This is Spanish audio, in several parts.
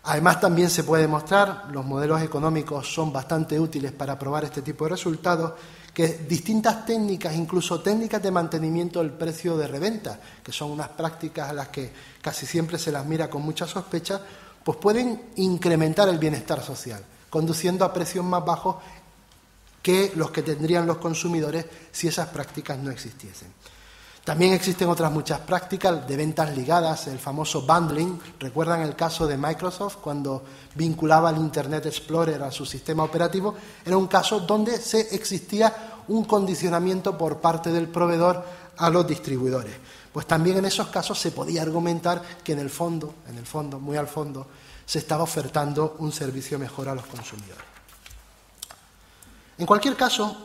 Además, también se puede demostrar, los modelos económicos son bastante útiles para probar este tipo de resultados, que distintas técnicas, incluso técnicas de mantenimiento del precio de reventa, que son unas prácticas a las que casi siempre se las mira con mucha sospecha, pues pueden incrementar el bienestar social, conduciendo a precios más bajos que los que tendrían los consumidores si esas prácticas no existiesen. También existen otras muchas prácticas de ventas ligadas, el famoso bundling. ¿Recuerdan el caso de Microsoft cuando vinculaba el Internet Explorer a su sistema operativo? Era un caso donde existía un condicionamiento por parte del proveedor a los distribuidores. Pues también en esos casos se podía argumentar que en el fondo, muy al fondo, se estaba ofertando un servicio mejor a los consumidores. En cualquier caso,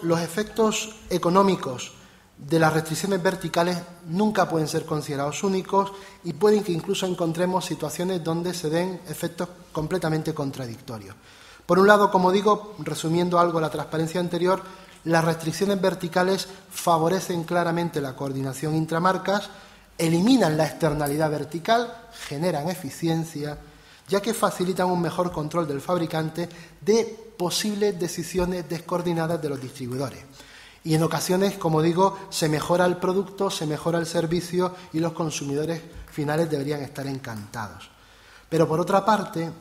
los efectos económicos de las restricciones verticales nunca pueden ser considerados únicos y pueden que incluso encontremos situaciones donde se den efectos completamente contradictorios. Por un lado, como digo, resumiendo algo la transparencia anterior, las restricciones verticales favorecen claramente la coordinación intramarcas, eliminan la externalidad vertical, generan eficiencia, ya que facilitan un mejor control del fabricante de posibles decisiones descoordinadas de los distribuidores. Y en ocasiones, como digo, se mejora el producto, se mejora el servicio y los consumidores finales deberían estar encantados. Pero por otra parte,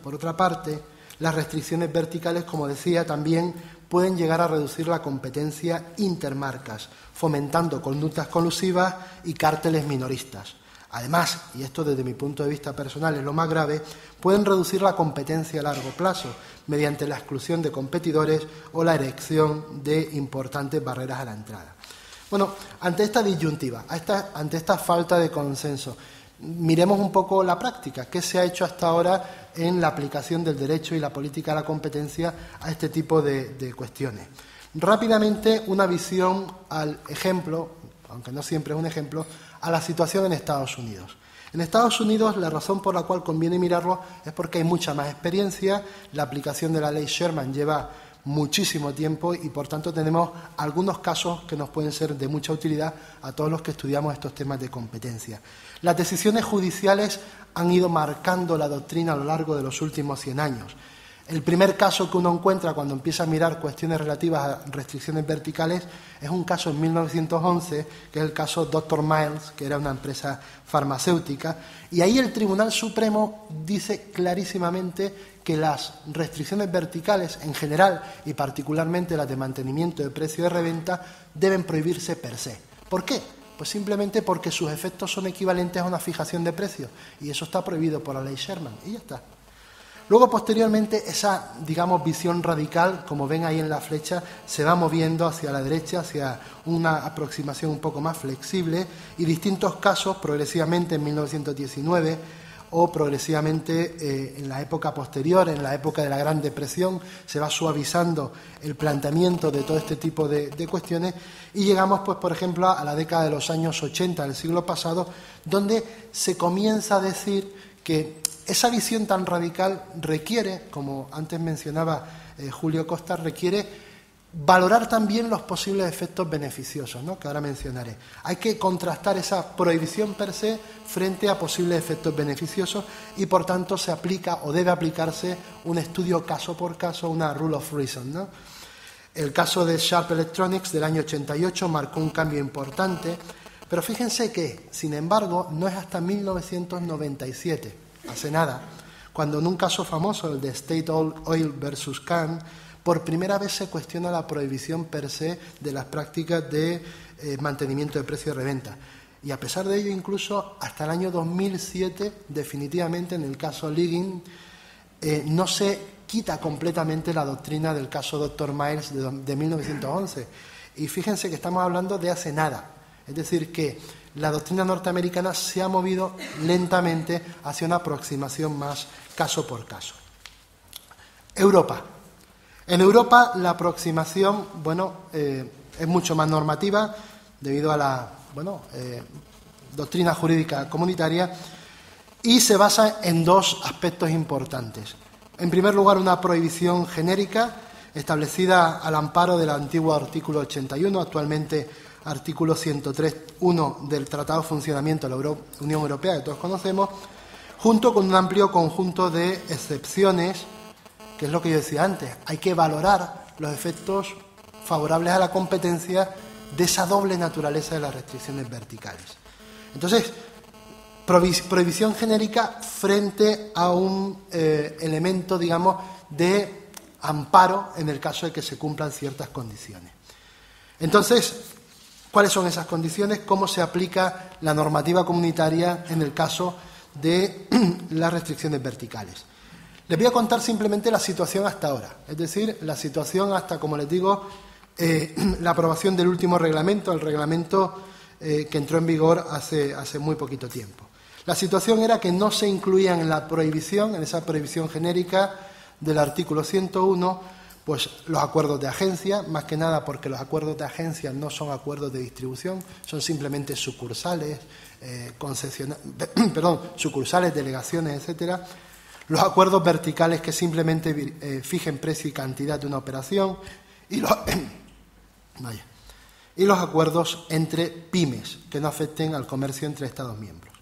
las restricciones verticales, como decía, también pueden llegar a reducir la competencia intermarcas, fomentando conductas colusivas y cárteles minoristas. Además, y esto desde mi punto de vista personal es lo más grave, pueden reducir la competencia a largo plazo mediante la exclusión de competidores o la erección de importantes barreras a la entrada. Bueno, ante esta disyuntiva, ante esta falta de consenso, miremos un poco la práctica. ¿Qué se ha hecho hasta ahora en la aplicación del derecho y la política de la competencia a este tipo de cuestiones? Rápidamente, una visión al ejemplo, aunque no siempre es un ejemplo, a la situación en Estados Unidos. En Estados Unidos, la razón por la cual conviene mirarlo es porque hay mucha más experiencia, la aplicación de la ley Sherman lleva muchísimo tiempo y, por tanto, tenemos algunos casos que nos pueden ser de mucha utilidad a todos los que estudiamos estos temas de competencia. Las decisiones judiciales han ido marcando la doctrina a lo largo de los últimos 100 años. El primer caso que uno encuentra cuando empieza a mirar cuestiones relativas a restricciones verticales es un caso en 1911, que es el caso Dr. Miles, que era una empresa farmacéutica, y ahí el Tribunal Supremo dice clarísimamente que las restricciones verticales en general y particularmente las de mantenimiento de precio de reventa deben prohibirse per se. ¿Por qué? Pues simplemente porque sus efectos son equivalentes a una fijación de precios y eso está prohibido por la ley Sherman y ya está. Luego, posteriormente, esa, visión radical, como ven ahí en la flecha, se va moviendo hacia la derecha, hacia una aproximación un poco más flexible y distintos casos, progresivamente en 1919 o progresivamente en la época posterior, en la época de la Gran Depresión, se va suavizando el planteamiento de todo este tipo de cuestiones y llegamos, pues, por ejemplo, a la década de los años 80 del siglo pasado, donde se comienza a decir que esa visión tan radical requiere, como antes mencionaba Julio Costa, requiere valorar también los posibles efectos beneficiosos, ¿no?, que ahora mencionaré. Hay que contrastar esa prohibición per se frente a posibles efectos beneficiosos y, por tanto, se aplica o debe aplicarse un estudio caso por caso, una rule of reason, ¿no? El caso de Sharp Electronics del año 88 marcó un cambio importante, pero fíjense que, sin embargo, no es hasta 1997, hace nada, cuando en un caso famoso, el de State Oil versus Kahn, por primera vez se cuestiona la prohibición per se de las prácticas de mantenimiento de precio de reventa. Y a pesar de ello, incluso hasta el año 2007, definitivamente en el caso Liggins, no se quita completamente la doctrina del caso Dr. Miles de 1911. Y fíjense que estamos hablando de hace nada. Es decir, que la doctrina norteamericana se ha movido lentamente hacia una aproximación más caso por caso. Europa. En Europa la aproximación, es mucho más normativa debido a la doctrina jurídica comunitaria y se basa en dos aspectos importantes. En primer lugar, una prohibición genérica establecida al amparo del antiguo artículo 81, actualmente artículo 103.1 del Tratado de Funcionamiento de la Unión Europea, que todos conocemos, junto con un amplio conjunto de excepciones, que es lo que yo decía antes. Hay que valorar los efectos favorables a la competencia de esa doble naturaleza de las restricciones verticales. Entonces, prohibición genérica frente a un elemento, digamos, de amparo en el caso de que se cumplan ciertas condiciones. Entonces, ¿cuáles son esas condiciones? ¿Cómo se aplica la normativa comunitaria en el caso de las restricciones verticales? Les voy a contar simplemente la situación hasta ahora, es decir, la situación hasta, como les digo, la aprobación del último reglamento, el reglamento que entró en vigor hace muy poquito tiempo. La situación era que no se incluían en la prohibición, en esa prohibición genérica del artículo 101, pues los acuerdos de agencia, más que nada porque los acuerdos de agencia no son acuerdos de distribución, son simplemente sucursales, sucursales, delegaciones, etcétera. Los acuerdos verticales que simplemente fijen precio y cantidad de una operación y los acuerdos entre pymes que no afecten al comercio entre Estados miembros.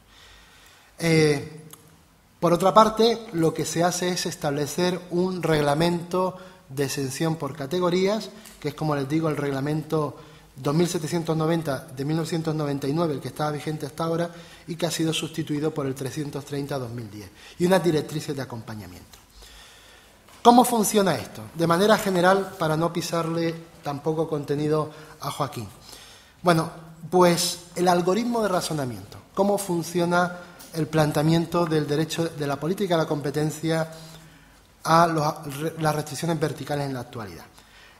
Por otra parte, lo que se hace es establecer un reglamento de exención por categorías, que es, como les digo, el reglamento 2790 de 1999, el que estaba vigente hasta ahora, y que ha sido sustituido por el 330-2010, y unas directrices de acompañamiento. ¿Cómo funciona esto? De manera general, para no pisarle tampoco contenido a Joaquín. Bueno, pues el algoritmo de razonamiento. ¿Cómo funciona el planteamiento del derecho de la política de la competencia a las restricciones verticales en la actualidad?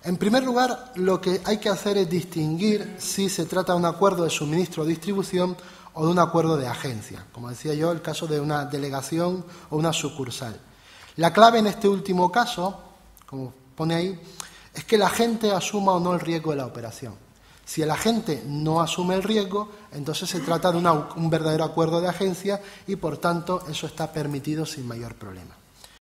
En primer lugar, lo que hay que hacer es distinguir si se trata de un acuerdo de suministro o distribución o de un acuerdo de agencia. Como decía yo, el caso de una delegación o una sucursal. La clave en este último caso, como pone ahí, es que el agente asuma o no el riesgo de la operación. Si el agente no asume el riesgo, entonces se trata de un verdadero acuerdo de agencia y, por tanto, eso está permitido sin mayor problema.